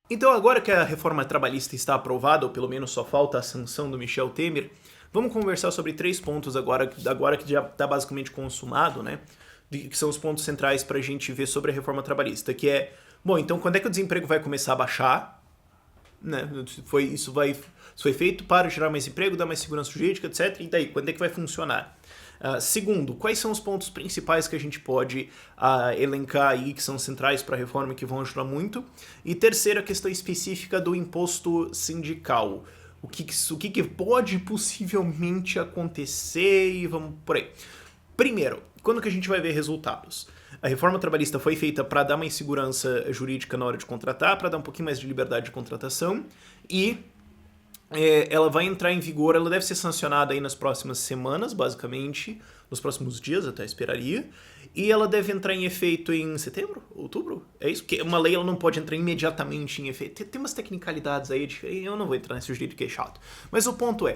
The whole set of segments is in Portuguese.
Então, agora que a reforma trabalhista está aprovada, ou pelo menos só falta a sanção do Michel Temer, vamos conversar sobre 3 pontos agora que já está basicamente consumado, né? Que são os pontos centrais para a gente ver sobre a reforma trabalhista, que é, bom, então quando é que o desemprego vai começar a baixar? Né? Isso foi feito para gerar mais emprego, dar mais segurança jurídica, etc. E daí, quando é que vai funcionar? Segundo, quais são os pontos principais que a gente pode elencar aí, que são centrais para a reforma e que vão ajudar muito? E terceira, a questão específica do imposto sindical. O que pode possivelmente acontecer e vamos por aí. Primeiro, quando que a gente vai ver resultados? A reforma trabalhista foi feita para dar mais segurança jurídica na hora de contratar, para dar um pouquinho mais de liberdade de contratação e ela vai entrar em vigor, ela deve ser sancionada aí nas próximas semanas, basicamente, nos próximos dias, até esperaria, e ela deve entrar em efeito em setembro, outubro, é isso? Porque uma lei ela não pode entrar imediatamente em efeito, tem umas tecnicalidades aí, eu não vou entrar nesse jeito que é chato, mas o ponto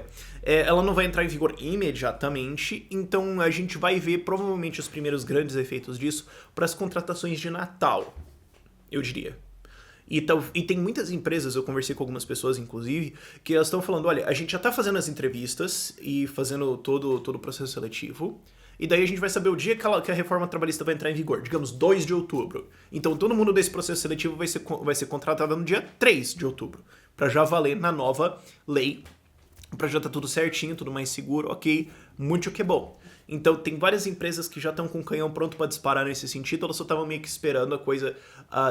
ela não vai entrar em vigor imediatamente, então a gente vai ver provavelmente os primeiros grandes efeitos disso para as contratações de Natal, eu diria. E tem muitas empresas, eu conversei com algumas pessoas, inclusive, que elas estão falando, olha, a gente já está fazendo as entrevistas e fazendo todo o processo seletivo, e daí a gente vai saber o dia que a reforma trabalhista vai entrar em vigor, digamos, 2 de outubro. Então todo mundo desse processo seletivo vai ser contratado no dia 3 de outubro, para já valer na nova lei, para já estar tudo certinho, tudo mais seguro, ok, muito que bom. Então tem várias empresas que já estão com o canhão pronto para disparar nesse sentido, elas só estavam meio que esperando a coisa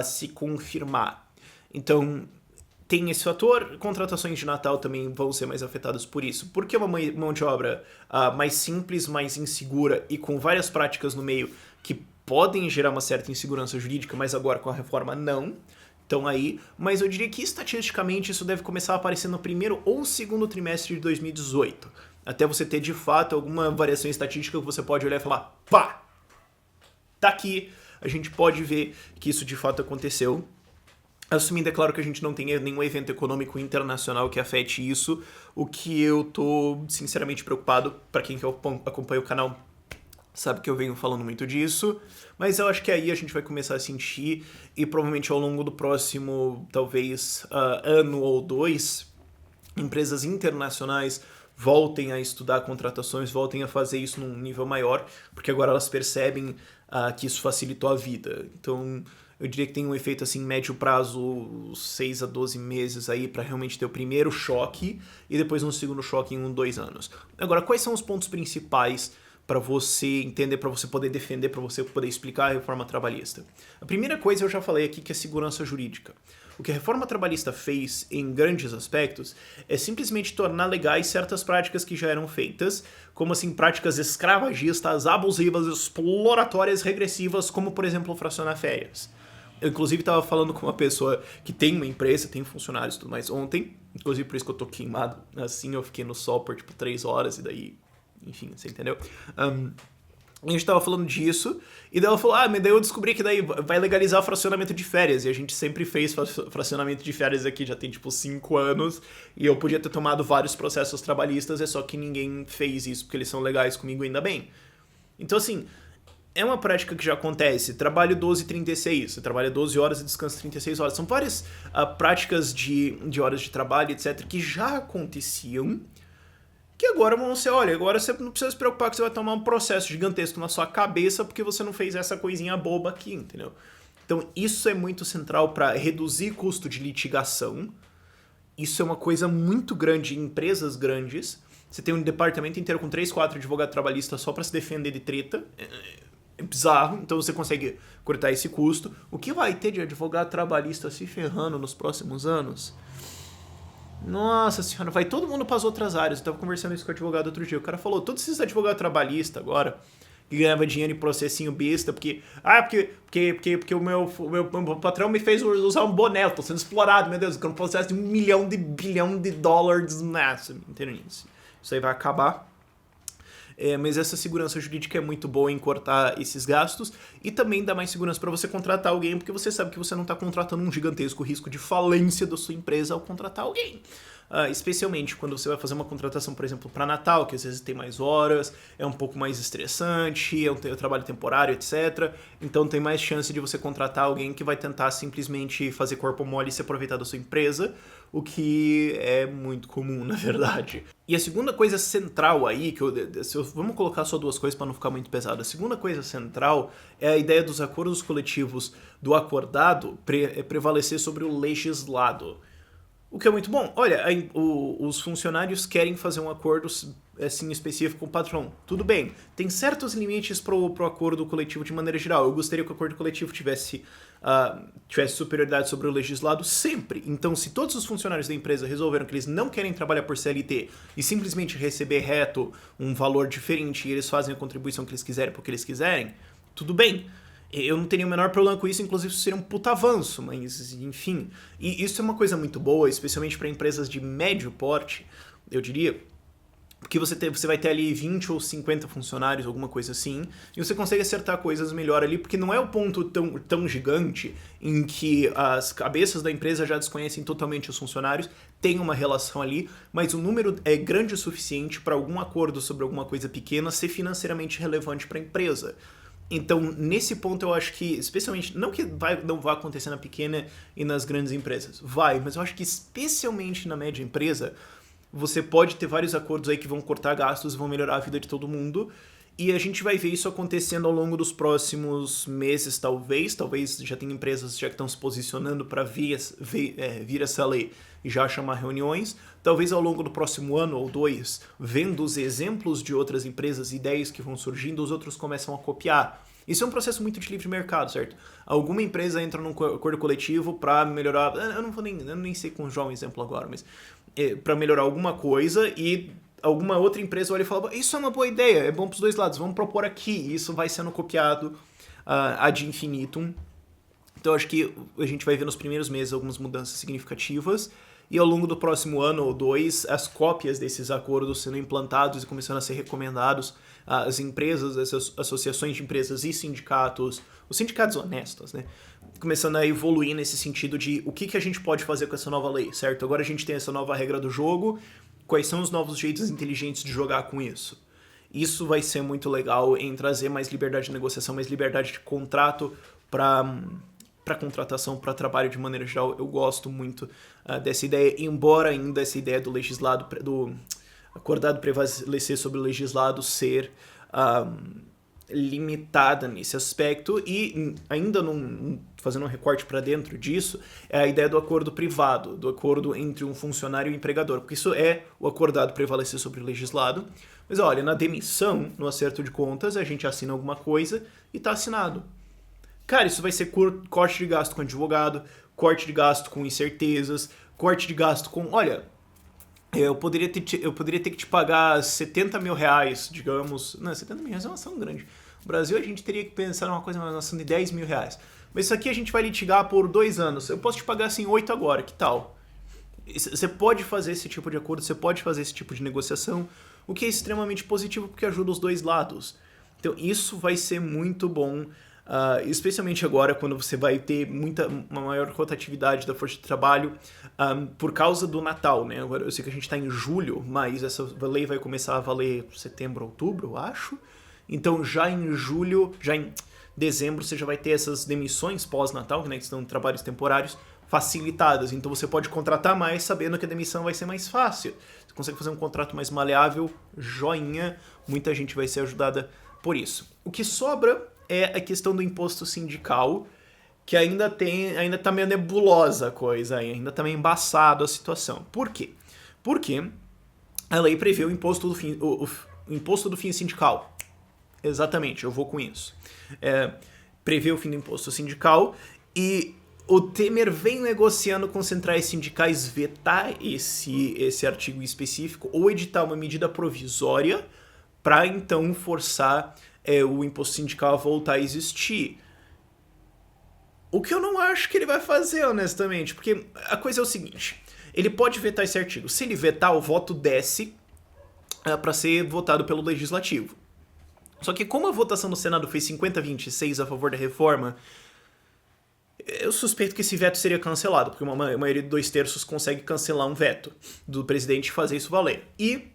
se confirmar. Então, tem esse fator, contratações de Natal também vão ser mais afetadas por isso. Porque é uma mão de obra mais simples, mais insegura e com várias práticas no meio que podem gerar uma certa insegurança jurídica, mas agora com a reforma não. Então aí, mas eu diria que estatisticamente isso deve começar a aparecer no primeiro ou segundo trimestre de 2018. Até você ter de fato alguma variação estatística que você pode olhar e falar, pá, tá aqui, a gente pode ver que isso de fato aconteceu. Assumindo, é claro, que a gente não tenha nenhum evento econômico internacional que afete isso, o que eu tô sinceramente preocupado, para quem acompanha o canal sabe que eu venho falando muito disso, mas eu acho que aí a gente vai começar a sentir, e provavelmente ao longo do próximo, talvez, ano ou 2, empresas internacionais voltem a estudar contratações, voltem a fazer isso num nível maior, porque agora elas percebem que isso facilitou a vida. Então, eu diria que tem um efeito assim, médio prazo, 6 a 12 meses aí, para realmente ter o primeiro choque e depois um segundo choque em 2 anos. Agora, quais são os pontos principais para você entender, para você poder defender, para você poder explicar a reforma trabalhista? A primeira coisa eu já falei aqui, que é segurança jurídica. O que a reforma trabalhista fez, em grandes aspectos, é simplesmente tornar legais certas práticas que já eram feitas, como assim práticas escravagistas, abusivas, exploratórias, regressivas, como por exemplo fracionar férias. Eu inclusive estava falando com uma pessoa que tem uma empresa, tem funcionários e tudo mais ontem, inclusive por isso que eu tô queimado, assim eu fiquei no sol por tipo 3 horas e daí, enfim, você entendeu? A gente tava falando disso, e daí ela falou, mas daí eu descobri que daí vai legalizar o fracionamento de férias, e a gente sempre fez fracionamento de férias aqui, já tem tipo 5 anos, e eu podia ter tomado vários processos trabalhistas, é só que ninguém fez isso, porque eles são legais comigo ainda bem. Então assim, é uma prática que já acontece, trabalho 12/36, você trabalha 12 horas e descansa 36 horas, são várias práticas de horas de trabalho, etc, que já aconteciam, que agora vão ser, olha, agora você não precisa se preocupar que você vai tomar um processo gigantesco na sua cabeça porque você não fez essa coisinha boba aqui, entendeu? Então isso é muito central para reduzir custo de litigação. Isso é uma coisa muito grande em empresas grandes. Você tem um departamento inteiro com 3, 4 advogados trabalhistas só para se defender de treta. É bizarro, então você consegue cortar esse custo. O que vai ter de advogado trabalhista se ferrando nos próximos anos? Nossa senhora, vai todo mundo para as outras áreas. Eu tava conversando isso com o advogado outro dia. O cara falou, todos esses advogados trabalhistas agora, que ganhava dinheiro em processinho besta, porque o meu patrão me fez usar um boné, eu tô sendo explorado, meu Deus, eu quero um processo de 1 bilhão de dólares, entendeu isso? Isso aí vai acabar. Mas essa segurança jurídica é muito boa em cortar esses gastos e também dá mais segurança para você contratar alguém, porque você sabe que você não está contratando um gigantesco risco de falência da sua empresa ao contratar alguém. especialmente quando você vai fazer uma contratação, por exemplo, para Natal, que às vezes tem mais horas, é um pouco mais estressante, é um trabalho temporário, etc. Então tem mais chance de você contratar alguém que vai tentar simplesmente fazer corpo mole e se aproveitar da sua empresa, o que é muito comum, na verdade. E a segunda coisa central aí, vamos colocar só duas coisas para não ficar muito pesado. A segunda coisa central é a ideia dos acordos coletivos do acordado prevalecer sobre o legislado. O que é muito bom. Olha, os funcionários querem fazer um acordo assim, específico com o patrão. Tudo bem. Tem certos limites pro acordo coletivo de maneira geral. Eu gostaria que o acordo coletivo tivesse superioridade sobre o legislado sempre. Então, se todos os funcionários da empresa resolveram que eles não querem trabalhar por CLT e simplesmente receber reto um valor diferente e eles fazem a contribuição que eles quiserem porque eles quiserem, tudo bem. Eu não teria o menor problema com isso, inclusive isso seria um puta avanço, mas enfim. E isso é uma coisa muito boa, especialmente para empresas de médio porte, eu diria, porque você vai ter ali 20 ou 50 funcionários, alguma coisa assim, e você consegue acertar coisas melhor ali, porque não é o ponto tão gigante em que as cabeças da empresa já desconhecem totalmente os funcionários, tem uma relação ali, mas o número é grande o suficiente para algum acordo sobre alguma coisa pequena ser financeiramente relevante para a empresa. Então, nesse ponto, eu acho que, especialmente, não que não vá acontecer na pequena e nas grandes empresas, vai, mas eu acho que especialmente na média empresa, você pode ter vários acordos aí que vão cortar gastos e vão melhorar a vida de todo mundo, e a gente vai ver isso acontecendo ao longo dos próximos meses, talvez já tem empresas já que estão se posicionando para vir essa lei e já chamar reuniões, talvez ao longo do próximo ano ou dois, vendo os exemplos de outras empresas, ideias que vão surgindo, os outros começam a copiar. Isso é um processo muito de livre mercado, certo? Alguma empresa entra num acordo coletivo para melhorar, eu nem sei conjugar um exemplo agora, mas para melhorar alguma coisa e alguma outra empresa olha e fala, isso é uma boa ideia, é bom para os dois lados, vamos propor aqui, e isso vai sendo copiado ad infinitum. Então acho que a gente vai ver nos primeiros meses algumas mudanças significativas, e ao longo do próximo ano ou dois, as cópias desses acordos sendo implantados e começando a ser recomendados às empresas, as associações de empresas e sindicatos, os sindicatos honestos, né? Começando a evoluir nesse sentido de o que a gente pode fazer com essa nova lei, certo? Agora a gente tem essa nova regra do jogo, quais são os novos jeitos inteligentes de jogar com isso? Isso vai ser muito legal em trazer mais liberdade de negociação, mais liberdade de contrato para contratação, para trabalho de maneira geral. Eu gosto muito dessa ideia, embora ainda essa ideia do legislado, do acordado prevalecer sobre o legislado ser limitada nesse aspecto, e ainda fazendo um recorte para dentro disso, é a ideia do acordo privado, do acordo entre um funcionário e um empregador, porque isso é o acordado prevalecer sobre o legislado. Mas olha, na demissão, no acerto de contas, a gente assina alguma coisa e está assinado. Cara, isso vai ser corte de gasto com advogado, corte de gasto com incertezas, corte de gasto com... Olha, eu poderia ter que te pagar 70 mil reais, digamos... Não, 70 mil reais é uma ação grande. No Brasil, a gente teria que pensar numa coisa, uma ação de 10 mil reais. Mas isso aqui a gente vai litigar por 2 anos. Eu posso te pagar assim 8 agora, que tal? Você pode fazer esse tipo de acordo, você pode fazer esse tipo de negociação, o que é extremamente positivo porque ajuda os dois lados. Então isso vai ser muito bom, especialmente agora quando você vai ter uma maior rotatividade da força de trabalho por causa do Natal, né? Agora eu sei que a gente está em julho, mas essa lei vai começar a valer setembro, outubro, eu acho. Então já em julho, já em dezembro, você já vai ter essas demissões pós-Natal, né, que são trabalhos temporários, facilitadas. Então você pode contratar mais sabendo que a demissão vai ser mais fácil. Você consegue fazer um contrato mais maleável, joinha, muita gente vai ser ajudada por isso. O que sobra é a questão do imposto sindical, que ainda tá meio nebulosa a coisa, ainda tá meio embaçado a situação. Por quê? Porque a lei prevê o imposto do fim sindical. Exatamente, eu vou com isso. Prevê o fim do imposto sindical e o Temer vem negociando com centrais sindicais vetar esse artigo específico ou editar uma medida provisória para então forçar o imposto sindical a voltar a existir. O que eu não acho que ele vai fazer, honestamente, porque a coisa é o seguinte, ele pode vetar esse artigo. Se ele vetar, o voto desce para ser votado pelo Legislativo. Só que como a votação no Senado foi 50-26 a favor da reforma, Eu suspeito que esse veto seria cancelado, porque uma maioria de 2/3 consegue cancelar um veto do presidente e fazer isso valer. E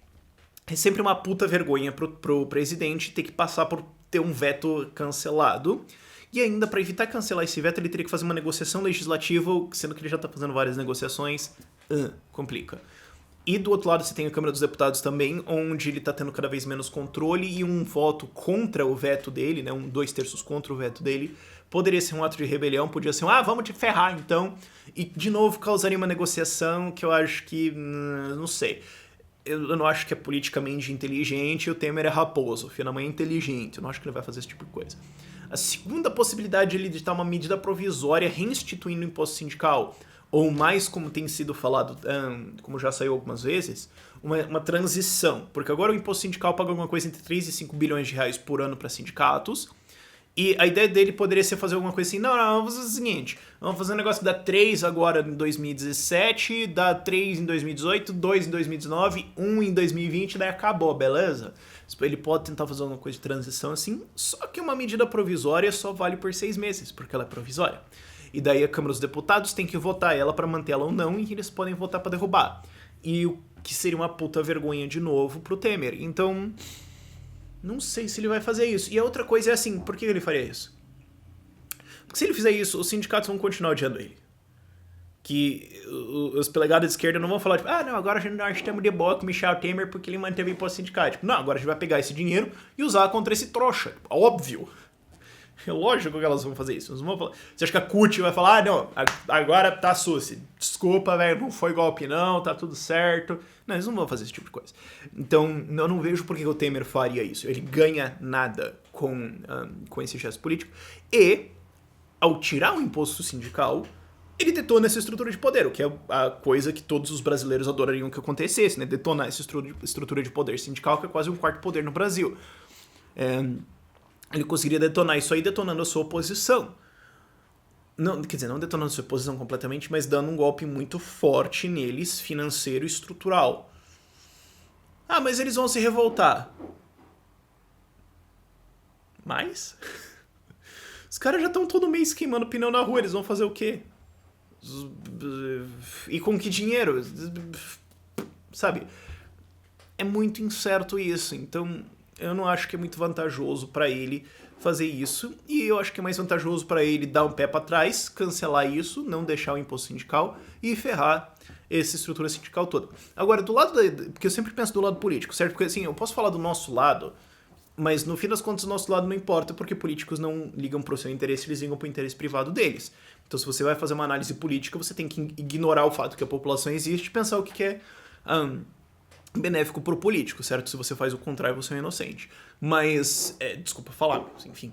é sempre uma puta vergonha pro presidente ter que passar por ter um veto cancelado. E ainda, para evitar cancelar esse veto, ele teria que fazer uma negociação legislativa, sendo que ele já tá fazendo várias negociações. Complica. E do outro lado você tem a Câmara dos Deputados também, onde ele tá tendo cada vez menos controle e um voto contra o veto dele, né, 2/3 contra o veto dele, poderia ser um ato de rebelião, podia ser vamos te ferrar então, e de novo causaria uma negociação que eu acho que, não sei, eu não acho que é politicamente inteligente, o Temer é raposo, o filho da mãe é inteligente, eu não acho que ele vai fazer esse tipo de coisa. A segunda possibilidade é ele editar uma medida provisória reinstituindo o imposto sindical, ou mais como tem sido falado, como já saiu algumas vezes, uma transição. Porque agora o imposto sindical paga alguma coisa entre 3 e 5 bilhões de reais por ano para sindicatos, e a ideia dele poderia ser fazer alguma coisa assim, não, vamos fazer o seguinte, vamos fazer um negócio que dá 3 agora em 2017, dá 3 em 2018, 2 em 2019, 1 em 2020, daí acabou, beleza? Ele pode tentar fazer alguma coisa de transição assim, só que uma medida provisória só vale por 6 meses, porque ela é provisória. E daí a Câmara dos Deputados tem que votar ela pra manter ela ou não, e eles podem votar pra derrubar. E o que seria uma puta vergonha de novo pro Temer. Então, não sei se ele vai fazer isso. E a outra coisa é assim, por que ele faria isso? Porque se ele fizer isso, os sindicatos vão continuar odiando ele. Que os pelegados de esquerda não vão falar, tipo, não, agora nós estamos de boa com o Michel Temer porque ele manteve o imposto sindical. Tipo, não, agora a gente vai pegar esse dinheiro e usar contra esse trouxa. Óbvio. É lógico que elas vão fazer isso. Vão falar. Você acha que a CUT vai falar, não, agora tá suci. Desculpa, velho, não foi golpe não, tá tudo certo. Não, eles não vão fazer esse tipo de coisa. Então, eu não vejo por que o Temer faria isso. Ele ganha nada com esse gesto político. E, ao tirar o imposto sindical, ele detona essa estrutura de poder, o que é a coisa que todos os brasileiros adorariam que acontecesse, né? Detonar essa estrutura de poder sindical, que é quase um quarto poder no Brasil. Ele conseguiria detonar isso aí detonando a sua oposição. Não, quer dizer, não detonando a sua oposição completamente, mas dando um golpe muito forte neles, financeiro e estrutural. Mas eles vão se revoltar. Mas? Os caras já estão todo mês queimando pneu na rua, eles vão fazer o quê? E com que dinheiro? Sabe? É muito incerto isso, então eu não acho que é muito vantajoso pra ele fazer isso, e eu acho que é mais vantajoso pra ele dar um pé pra trás, cancelar isso, não deixar o imposto sindical e ferrar essa estrutura sindical toda. Agora, do lado porque eu sempre penso do lado político, certo? Porque assim, eu posso falar do nosso lado, mas no fim das contas o nosso lado não importa, porque políticos não ligam pro seu interesse, eles ligam pro interesse privado deles. Então se você vai fazer uma análise política, você tem que ignorar o fato que a população existe e pensar o que é benéfico pro político, certo? Se você faz o contrário, você é inocente. Mas, desculpa falar, enfim.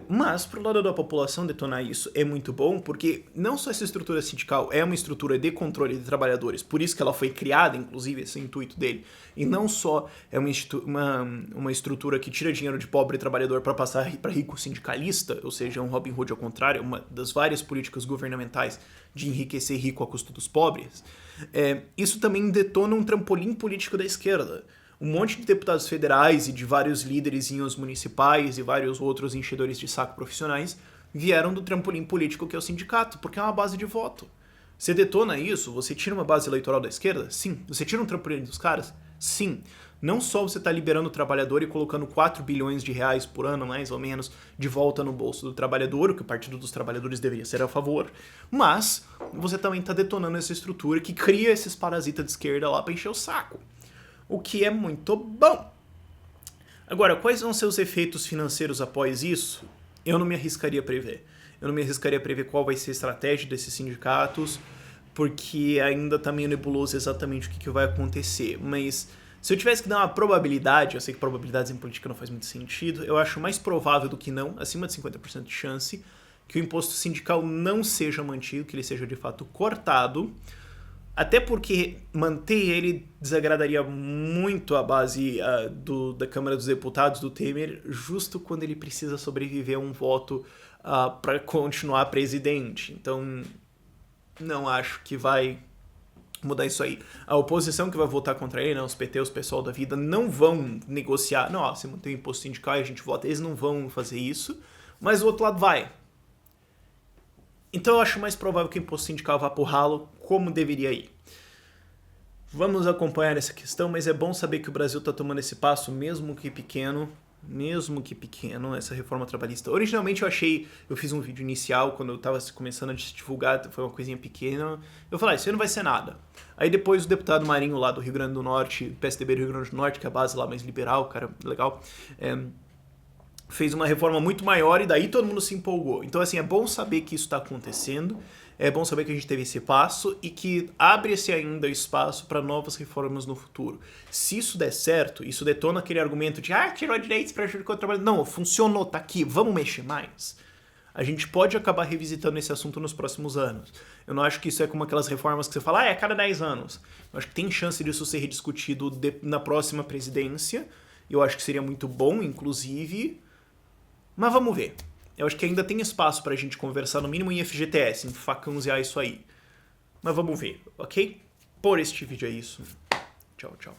Mas, pro lado da população, detonar isso é muito bom, porque não só essa estrutura sindical é uma estrutura de controle de trabalhadores, por isso que ela foi criada, inclusive, esse intuito dele, e não só é uma estrutura que tira dinheiro de pobre trabalhador para passar para rico sindicalista, ou seja, um Robin Hood ao contrário, uma das várias políticas governamentais de enriquecer rico à custa dos pobres, isso também detona um trampolim político da esquerda. Um monte de deputados federais e de vários líderezinhos municipais e vários outros enchedores de saco profissionais vieram do trampolim político que é o sindicato, porque é uma base de voto. Você detona isso, você tira uma base eleitoral da esquerda? Sim. Você tira um trampolim dos caras? Sim. Não só você está liberando o trabalhador e colocando 4 bilhões de reais por ano, mais ou menos, de volta no bolso do trabalhador, o que o Partido dos Trabalhadores deveria ser a favor, mas você também está detonando essa estrutura que cria esses parasitas de esquerda lá para encher o saco. O que é muito bom. Agora, quais vão ser os efeitos financeiros após isso? Eu não me arriscaria a prever. Eu não me arriscaria a prever qual vai ser a estratégia desses sindicatos, porque ainda está meio nebuloso exatamente o que vai acontecer. Mas se eu tivesse que dar uma probabilidade, eu sei que probabilidades em política não faz muito sentido, eu acho mais provável do que não, acima de 50% de chance, que o imposto sindical não seja mantido, que ele seja de fato cortado, até porque manter ele desagradaria muito a base da Câmara dos Deputados do Temer, justo quando ele precisa sobreviver a um voto para continuar presidente. Então, não acho que vai mudar isso aí. A oposição que vai votar contra ele, né, os PT, os pessoal da vida, não vão negociar. Não, se mantém o imposto sindical e a gente vota. Eles não vão fazer isso. Mas o outro lado vai. Então eu acho mais provável que o imposto sindical vá pro ralo como deveria ir. Vamos acompanhar essa questão, mas é bom saber que o Brasil está tomando esse passo, mesmo que pequeno, essa reforma trabalhista. Originalmente eu fiz um vídeo inicial, quando eu estava começando a divulgar, foi uma coisinha pequena, eu falei, isso aí não vai ser nada. Aí depois o deputado Marinho lá do Rio Grande do Norte, PSDB do Rio Grande do Norte, que é a base lá mais liberal, cara, legal, fez uma reforma muito maior e daí todo mundo se empolgou. Então, assim, é bom saber que isso está acontecendo, é bom saber que a gente teve esse passo e que abre-se ainda espaço para novas reformas no futuro. Se isso der certo, isso detona aquele argumento de tirou direitos para prejudicar o trabalho. Não, funcionou, tá aqui, vamos mexer mais. A gente pode acabar revisitando esse assunto nos próximos anos. Eu não acho que isso é como aquelas reformas que você fala, é a cada 10 anos. Eu acho que tem chance disso ser rediscutido na próxima presidência. Eu acho que seria muito bom, inclusive. Mas vamos ver. Eu acho que ainda tem espaço pra gente conversar, no mínimo em FGTS, em facãozear isso aí. Mas vamos ver, ok? Por este vídeo é isso. Tchau, tchau.